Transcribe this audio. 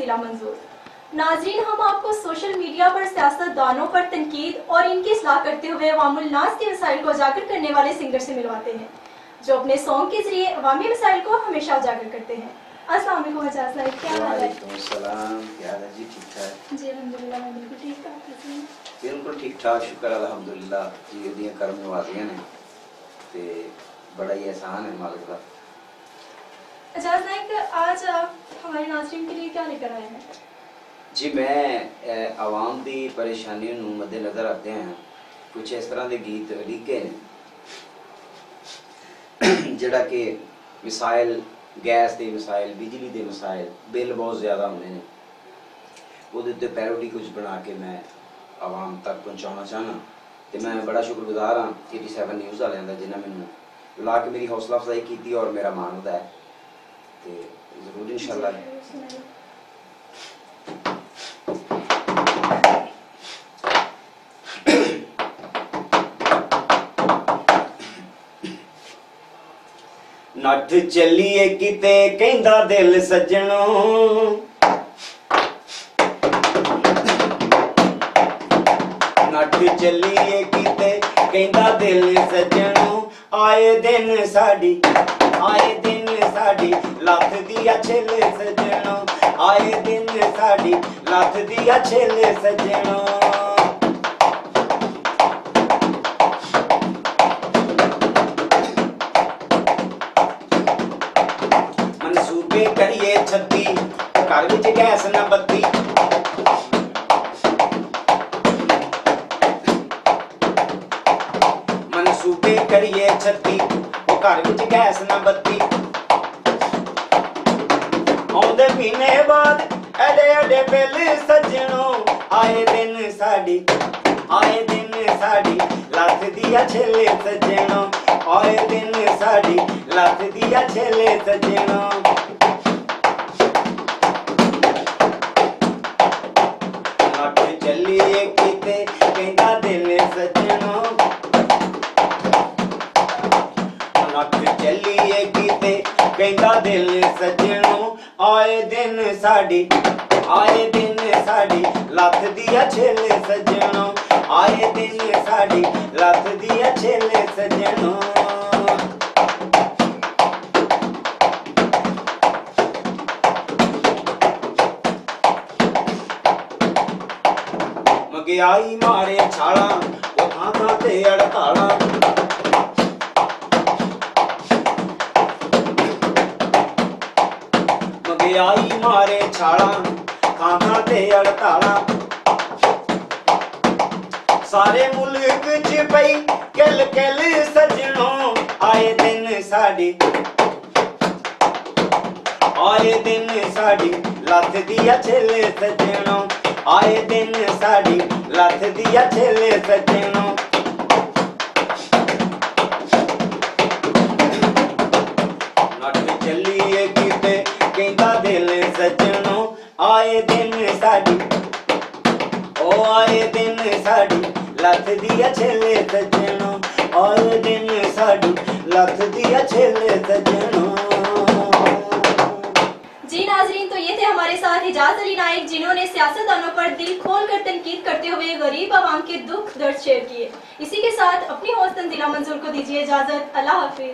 जिला मंजूर। नाजरीन, हम आपको सोशल मीडिया पर सियासतदानों पर तनकीद और इनकी इस्लाह करते हुए अवामुल नास के मसाइल को उजागर करने वाले सिंगर से मिलवाते हैं, जो अपने सॉन्ग के जरिए अवामी मसाइल को हमेशा उजागर करते हैं। अस्सलाम वालेकुम हजाज साहब, क्या हाल है? क्या हाल है जी? ठीक ठाक जी अल्हम्दुलिल्लाह, मैं बिल्कुल ठीक ठाक हूं। बिल्कुल ठीक ठाक, शुक्र अल्हम्दुलिल्लाह जी। ओदियां करम नवाजियां ने ते बड़ा ही एहसान है मालिक दा। हजाज नाइक, आज आप हमारे नाज़रीन के लिए क्या लेकर आए हैं? जी, मैं आवाम दी परेशानियों नूं मद्देनज़र रखते हैं कुछ इस तरह के गीत लिखे ने जिहड़ा कि मिसाइल गैस के मिसाइल, बिजली के मिसाइल, बिल बहुत ज़्यादा होंदे ने, उहदे ते पैरोडी कुछ बना के मैं आवाम तक पहुँचाना चाहना। तो मैं बड़ा शुक्रगुजार हाँ 87 न्यूज़ वालियां दा जिन्हां मैनूं बुला के मेरी हौसला अफजाई की और मेरा मान वधाया। तो जरूर इंशाअल्लाह। नठ चलिए किते कहंदा दिल सज्जणों, नठ चलिए किते कहंदा दिल सज्जणों, आए दिन साडी लथ दिया छिल सज्जणों, आए दिन साडी लथ दिया छिल सज्जणों। मनसूबे करिए 36 घर विच गैस न बत्ती, मनसूबे करिए 36 घर विच गैस न बत्ती। आउंदे महीने बाद एडे एडे बिल सज्जणों, आए दिन साडी लथ दिया छिले सज्जणों, आए दिन साडी लथ दिया छिले सज्जणों। नठ चलिए किते कहंदा दिल सज्जणों, नठ चलिए किते कहंदा दिल सज्जणों, आए दिन साडी लथ दिया छिले सज्जणों, आए दिन साडी लथ दिया छिले सज्जणों। महंगाई मारे छाला ओ थां ते हड़ताला, महंगाई मारे छाला थां ते हड़ताला, सारे मुल्क च पई किल किल सज्जणों, आए दिन साडी लथ दिया छिले सज्जणों, आए दिन साडी लथ दिया छिले सज्जणों। नठ चलिए किते कहंदा दिल सज्जणों, आए दिन साडी लथ दिया छिले सज्जणों, आए दिन साडी लथ दिया छिले सज्जणों। जी नाजरीन, तो ये थे हमारे साथ हिजाज अली नाइक, जिन्होंने सियासतदानों पर दिल खोल कर तनकीद करते हुए गरीब आवाम के दुख दर्द शेयर किए। इसी के साथ अपनी हौसला जिला मंजूर को दीजिए इजाजत। अल्लाह हाफिज।